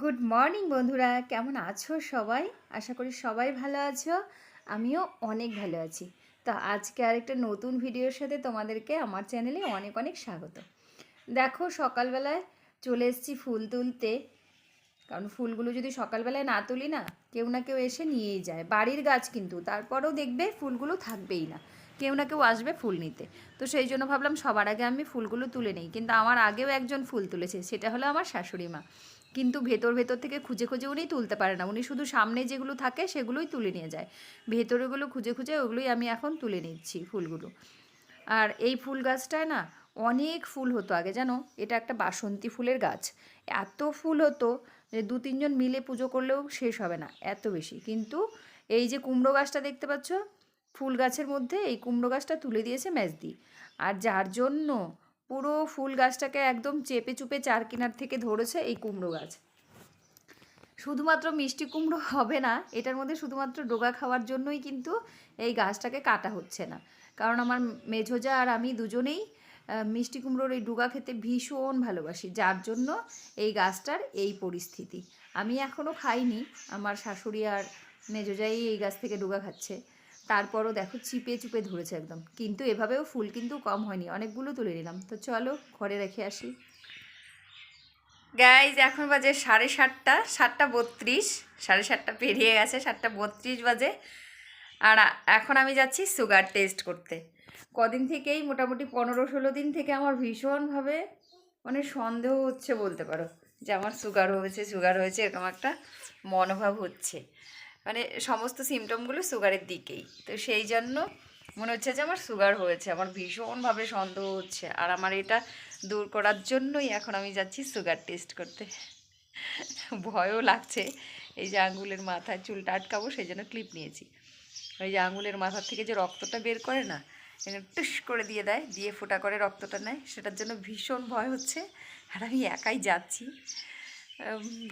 Good morning বন্ধুরা, কেমন আছো সবাই? আশা করি সবাই ভালো আছো। আমিও অনেক ভালো আছি। তো আজকে আরেকটা নতুন ভিডিওর সাথে তোমাদেরকে আমার চ্যানেলে অনেক অনেক স্বাগত। দেখো, সকালবেলায় চলে এসেছি ফুল তুলতে। কারণ ফুলগুলো যদি সকালবেলায় না তুলি না, কেউ না কেউ এসে নিয়েই যায়। বাড়ির গাছ কিন্তু, তারপরেও দেখবে ফুলগুলো থাকবেই না, কেউ না কেউ আসবে ফুল নিতে। তো সেই জন্য ভাবলাম সবার আগে আমি ফুলগুলো তুলে নিই। কিন্তু আমার আগেও একজন ফুল তুলেছে, সেটা হলো আমার শাশুড়ি মা। কিন্তু ভেতর ভেতর থেকে খুঁজে খুঁজে উনি তুলতে পারে না, উনি শুধু সামনে যেগুলো থাকে সেগুলোই তুলে নিয়ে যায়। ভেতরেগুলো খুঁজে খুঁজে ওগুলোই আমি এখন তুলে নিচ্ছি ফুলগুলো। আর এই ফুল গাছটায় না অনেক ফুল হতো আগে, জানো? এটা একটা বাসন্তী ফুলের গাছ। এত ফুল হতো যে দু তিনজন মিলে পুজো করলেও শেষ হবে না, এত বেশি। কিন্তু এই যে কুমড়ো গাছটা দেখতে পাচ্ছ, ফুল গাছের মধ্যে এই কুমড়ো গাছটা তুলে দিয়েছে মেজদি। আর যার জন্য পুরো ফুল গাছটাকে একদম চেপে চুপে চার কিনার থেকে ধরেছে এই কুমড়ো গাছ। শুধুমাত্র মিষ্টি কুমড়ো হবে না, এটার মধ্যে শুধুমাত্র ডোগা খাওয়ার জন্যই কিন্তু এই গাছটাকে কাটা হচ্ছে না। কারণ আমার মেঝোজা আর আমি দুজনেই মিষ্টি কুমড়োর এই ডুগা খেতে ভীষণ ভালোবাসি, যার জন্য এই গাছটার এই পরিস্থিতি। আমি এখনও খাইনি, আমার শাশুড়ি আর মেঝোজাই এই গাছ থেকে ডুগা খাচ্ছে। তারপরও দেখো চিপে চুপে ধরেছে একদম। কিন্তু এভাবেও ফুল কিন্তু কম হয়নি, অনেকগুলো তুলে নিলাম। তো চলো ঘরে রেখে আসি। গাইজ, এখন বাজে 7:30, 7:32, 7:30 পেরিয়ে গেছে, 7:32 বাজে। আর এখন আমি যাচ্ছি সুগার টেস্ট করতে। কদিন থেকেই, মোটামুটি 15-16 দিন থেকে আমার ভীষণভাবে মানে সন্দেহ হচ্ছে বলতে পারো, যে আমার সুগার হয়েছে এরকম একটা মনোভাব হচ্ছে। মানে সমস্ত সিমটমগুলো সুগারের দিকেই। তো সেই জন্য মনে হচ্ছে যে আমার সুগার হয়েছে, আমার ভীষণভাবে সন্দেহ হচ্ছে। আর আমার এটা দূর করার জন্যই এখন আমি যাচ্ছি সুগার টেস্ট করতে। ভয়ও লাগছে, এই যে আঙুলের মাথায় চুলটা আটকাবো সেই জন্য ক্লিপ নিয়েছি। ওই যে আঙুলের মাথার থেকে যে রক্তটা বের করে না, এখানে টুস করে দিয়ে দেয়, দিয়ে ফোঁটা করে রক্তটা নেয়, সেটার জন্য ভীষণ ভয় হচ্ছে। আর আমি একাই যাচ্ছি,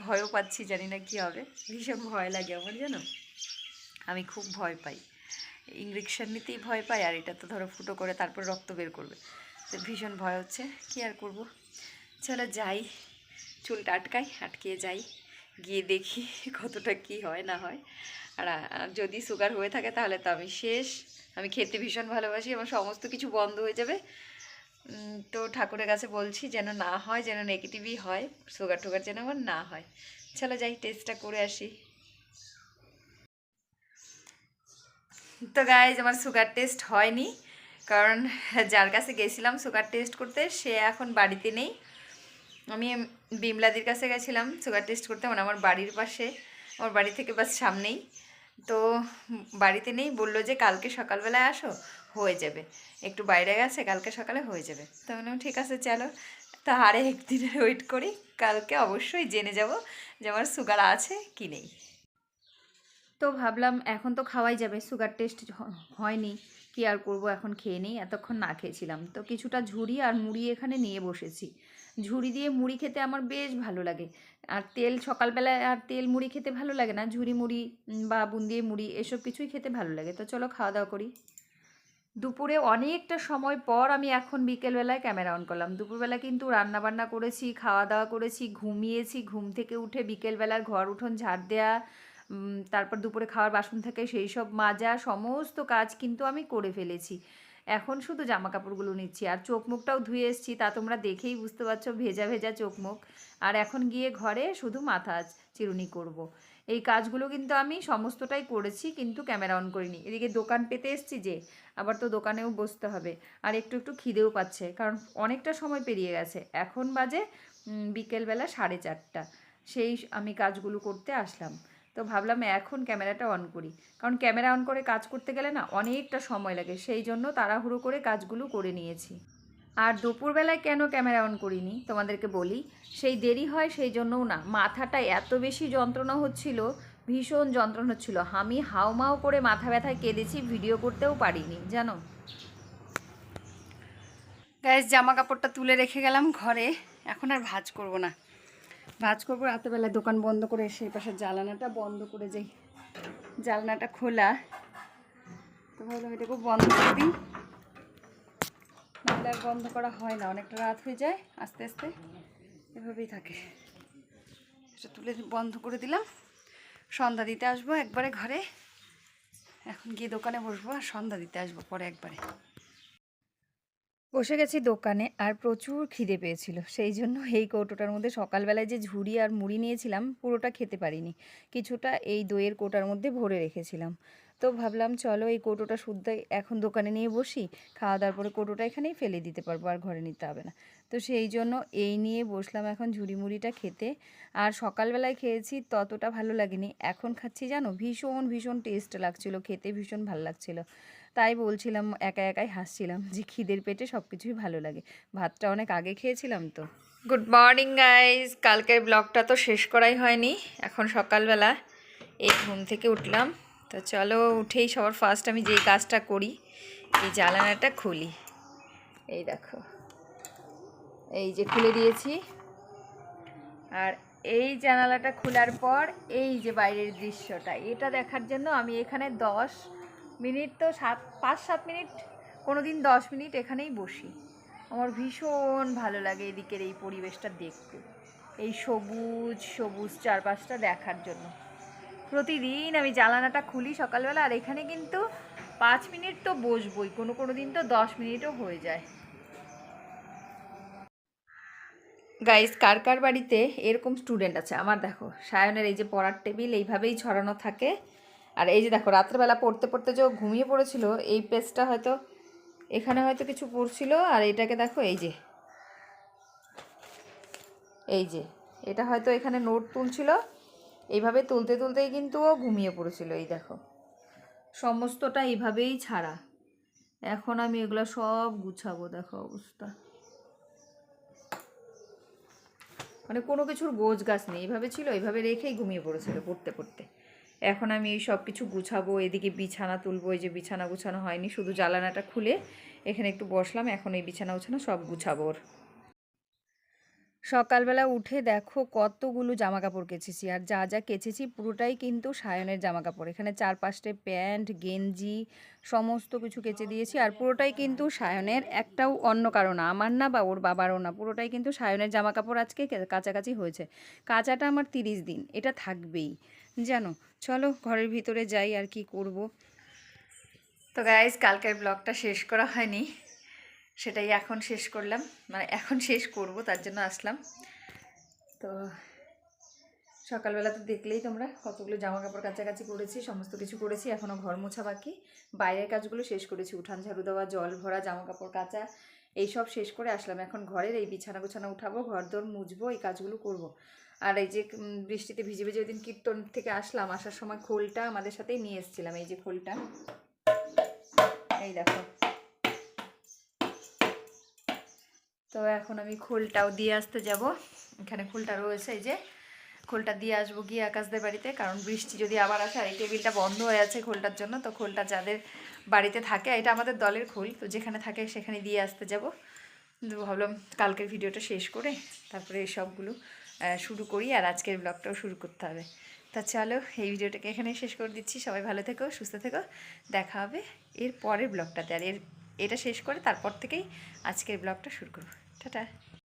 ভয়ও পাচ্ছি, জানি না কী হবে। ভীষণ ভয় লাগে আমার, জানো? আমি খুব ভয় পাই, ইঞ্জেকশন নিতেই ভয় পাই। আর এটা তো ধরো ফুটো করে তারপর রক্ত বের করবে, তো ভীষণ ভয় হচ্ছে। কী আর করবো, চলো যাই, চুলটা আটকিয়ে যাই, গিয়ে দেখি কতটা কি হয় না হয়। আর যদি সুগার হয়ে থাকে তাহলে তো আমি শেষ। আমি খেতে ভীষণ ভালোবাসি, আমার সমস্ত কিছু বন্ধ হয়ে যাবে। তো ঠাকুরের কাছে বলছি যেন না হয়, যেন নেগেটিভই হয়, সুগার টুগার যেন আমার না হয়। চলো যাই, টেস্টটা করে আসি। তো গাইজ, আমার সুগার টেস্ট হয়নি, কারণ যার কাছে গেছিলাম সুগার টেস্ট করতে সে এখন বাড়িতে নেই। আমি বিমলাদির কাছে গেছিলাম সুগার টেস্ট করতে, মানে আমার বাড়ির পাশে, আমার বাড়ি থেকে বাস সামনেই। তো বাড়িতে নেই, বললো যে কালকে সকালবেলায় আসো, হয়ে যাবে, একটু বাইরে গেছে, কালকে সকালে হয়ে যাবে। তো বললাম ঠিক আছে চলো, তো আরে একদিনের ওয়েট করি, কালকে অবশ্যই জেনে যাব যে আমার সুগার আছে কি নেই। তো ভাবলাম এখন তো খাওয়াই যাবে, সুগার টেস্ট হয়নি, কি আর করব, এখন খেয়ে নিই। এতক্ষণ না খেয়েছিলাম, তো কিছুটা ঝুড়ি আর মুড়ি এখানে নিয়ে বসেছি। ঝুড়ি দিয়ে মুড়ি খেতে আমার বেশ ভালো লাগে। আর তেল, সকালবেলায় আর তেল মুড়ি খেতে ভালো লাগে না, ঝুড়ি মুড়ি বা বুন্দিয়ে মুড়ি এসব কিছুই খেতে ভালো লাগে। তো চলো খাওয়া দাওয়া করি। দুপুরে অনেকটা সময় পর আমি এখন বিকেলবেলায় ক্যামেরা অন করলাম। দুপুরবেলা কিন্তু রান্না বান্না করেছি, খাওয়া দাওয়া করেছি, ঘুমিয়েছি। ঘুম থেকে উঠে বিকেলবেলার ঘর উঠোন ঝাড় দেয়া, তারপর দুপুরে খাওয়ার বাসন থেকে সেই সব মাজা, সমস্ত কাজ কিন্তু আমি করে ফেলেছি। এখন শুধু জামা কাপড়গুলো নিচ্ছি, আর চোখ মুখটাও ধুয়ে এসেছি, তা তোমরা দেখেই বুঝতে পারছো, ভেজা ভেজা চোখ মুখ। আর এখন গিয়ে ঘরে শুধু মাথা চিরুনি করব। এই কাজগুলো কিন্তু আমি সমস্তটাই করেছি, কিন্তু ক্যামেরা অন করিনি। এদিকে দোকান পেতে এসেছি যে, আবার তো দোকানেও বসতে হবে। আর একটু একটু খিদেও পাচ্ছে, কারণ অনেকটা সময় পেরিয়ে গেছে। এখন বাজে বিকেলবেলা 4:30, সেই আমি কাজগুলো করতে আসলাম। তো ভাবলাম এখন ক্যামেরাটা অন করি, কারণ ক্যামেরা অন করে কাজ করতে গেলে না অনেকটা সময় লাগে, সেই জন্য তাড়াহুড়ো করে কাজগুলো করে নিয়েছি। আর দুপুরবেলায় কেন ক্যামেরা অন করিনি তোমাদেরকে বলি, সেই দেরি হয় সেই জন্যও না, মাথাটা এত বেশি যন্ত্রণা হচ্ছিল, ভীষণ যন্ত্রণা হচ্ছিল। আমি হাউমাউ করে মাথা ব্যথায় কেঁদেছি, ভিডিও করতেও পারিনি, জানো। গ্যাস, জামা কাপড়টা তুলে রেখে গেলাম ঘরে, এখন আর ভাঁজ করব না। ভাঁজ করবো রাতেবেলায়, দোকান বন্ধ করে সেই পাশের জানালাটা বন্ধ করে যাই, জানলাটা খোলা, তো ভাবলাম এটাকেও বন্ধ করে দিই। নাহলে আর বন্ধ করা হয় না, অনেকটা রাত হয়ে যায়, আস্তে আস্তে এভাবেই থাকে। গ্যাসটা তুলে বন্ধ করে দিলাম। সন্ধ্যা দিতে আসবো একবারে ঘরে। এখন গিয়ে দোকানে বসবো আর সন্ধ্যা দিতে আসবো পরে একবারে। বসে গেছি দোকানে আর প্রচুর খিদে পেয়েছিল, সেই জন্য এই কৌটোটার মধ্যে সকালবেলায় যে ঝুড়ি আর মুড়ি নিয়েছিলাম পুরোটা খেতে পারিনি, কিছুটা এই দইয়ের কৌটার মধ্যে ভরে রেখেছিলাম। তো ভাবলাম চলো এই কৌটোটা শুদ্ধ এখন দোকানে নিয়ে বসি, খাওয়া দাওয়ার পরে কৌটোটা এখানেই ফেলে দিতে পারবো, আর ঘরে নিতে হবে না। তো সেই জন্য এই নিয়ে বসলাম এখন ঝুড়ি মুড়িটা খেতে। আর সকালবেলায় খেয়েছি ততটা ভালো লাগেনি, এখন খাচ্ছি জানো ভীষণ ভীষণ টেস্ট লাগছিলো, খেতে ভীষণ ভালো লাগছিলো। তাই বলছিলাম, একা একাই হাসছিলাম যে খিদের পেটে সব কিছুই ভালো লাগে, ভাতটা অনেক আগে খেয়েছিলাম তো। গুড মর্নিং গাইজ, কালকের ব্লগটা তো শেষ করাই হয়নি। এখন সকালবেলা এই ঘুম থেকে উঠলাম, তো চলো উঠেই সবার ফার্স্ট আমি যেই কাজটা করি, এই জানালাটা খুলি। এই দেখো, এই যে খুলে দিয়েছি। আর এই জানালাটা খোলার পর এই যে বাইরের দৃশ্যটা, এটা দেখার জন্য আমি এখানে 10 মিনিট তো 5-7 মিনিট, কোনো দিন 10 মিনিট এখানেই বসি। আমার ভীষণ ভালো লাগে এদিকের এই পরিবেশটা দেখতে, এই সবুজ সবুজ চারপাশটা দেখার জন্য। প্রতিদিন আমি জানালাটা খুলি সকালবেলা, আর এখানে কিন্তু 5 মিনিট তো বসবই, কোনো কোনো দিন তো 10 মিনিটও হয়ে যায়। গাইস, কার কার বাড়িতে এরকম স্টুডেন্ট আছে? আমার দেখো সায়নের এই যে পড়ার টেবিল এইভাবেই ছড়ানো থাকে। আর এই যে দেখো রাত্রেবেলা পড়তে পড়তে যে ঘুমিয়ে পড়েছিল, এই পেজটা হয়তো এখানে হয়তো কিছু পড়ছিল, আর এটাকে দেখো এই যে এটা হয়তো এখানে নোট তুলছিল, এইভাবে তুলতে তুলতেই কিন্তু ও ঘুমিয়ে পড়েছিল। এই দেখো সমস্তটা এইভাবেই ছাড়া। এখন আমি এগুলো সব গুছাবো, দেখো অবস্থা, মানে কোনো কিছুর গোছ গাছ নেই, এইভাবে ছিল, এইভাবে রেখেই ঘুমিয়ে পড়েছিল পড়তে পড়তে। এখন আমি এই সব কিছু গুছাবো, এদিকে বিছানা তুলবো, এই যে বিছানা গুছানো হয়নি, শুধু জানালাটা খুলে এখানে একটু বসলাম, এখন এই বিছানা গুছানো সব গুছাবো ওর। সকালবেলা উঠে দেখো কতগুলো জামা কাপড় কেচেছি, আর যা যা কেচেছি পুরোটাই কিন্তু সায়নের জামা কাপড়। এখানে 4-5টে প্যান্ট গেঞ্জি সমস্ত কিছু কেচে দিয়েছি, আর পুরোটাই কিন্তু সায়নের, একটাও অন্য কারো না, আমার না বা ওর বাবারও না, পুরোটাই কিন্তু সায়নের জামা কাপড় আজকে কাছাকাছি হয়েছে। কাচাটা আমার 30 দিন, এটা থাকবেই জানো। চলো ঘরের ভিতরে যাই, আর কি করব। তো গাইজ, কালকের ব্লগটা শেষ করা হয়নি, সেটাই এখন শেষ করলাম, মানে এখন শেষ করব, তার জন্য আসলাম। তো সকালবেলা তো দেখলেই তোমরা কতগুলো জামা কাপড় কাছাকাছি করেছি, সমস্ত কিছু করেছি, এখনও ঘর মোছা বাকি। বাইরের কাজগুলো শেষ করেছি, উঠান ঝাড়ু দেওয়া, জল ভরা, জামা কাপড় কাচা, এইসব শেষ করে আসলাম। এখন ঘরের এই বিছানা গুছানা উঠাবো, ঘর দোর মুছবো, এই কাজগুলো করব। আর এই যে বৃষ্টিতে ভিজে ভিজে ওই দিন কীর্তন থেকে আসলাম, আসার সময় খোলটা আমাদের সাথেই নিয়ে এসেছিলাম, এই যে খোলটা, এই দেখো। তো এখন আমি খোলটাও দিয়ে আসতে যাব, এখানে খোলটা রয়েছে, এই যে খোলটা দিয়ে আসবো গিয়ে আকাশদের বাড়িতে, কারণ বৃষ্টি যদি আবার আসে, আর এই টেবিলটা বন্ধ হয়ে আছে খোলটার জন্য, তো খোলটা যাদের বাড়িতে থাকে, এটা আমাদের দলের খোল, তো যেখানে থাকে সেখানে দিয়ে আসতে যাব। কিন্তু ভাবলাম কালকের ভিডিওটা শেষ করে তারপরে এসবগুলো শুরু করি, আর আজকের ব্লগটাও শুরু করতে হবে। তা চলো এই ভিডিওটাকে এখানে শেষ করে দিচ্ছি, সবাই ভালো থেকো, সুস্থ থেকো, দেখা হবে এর পরের ব্লগটাতে। আর এটা শেষ করে তারপর থেকেই আজকের ব্লগটা শুরু করবো। টাটা।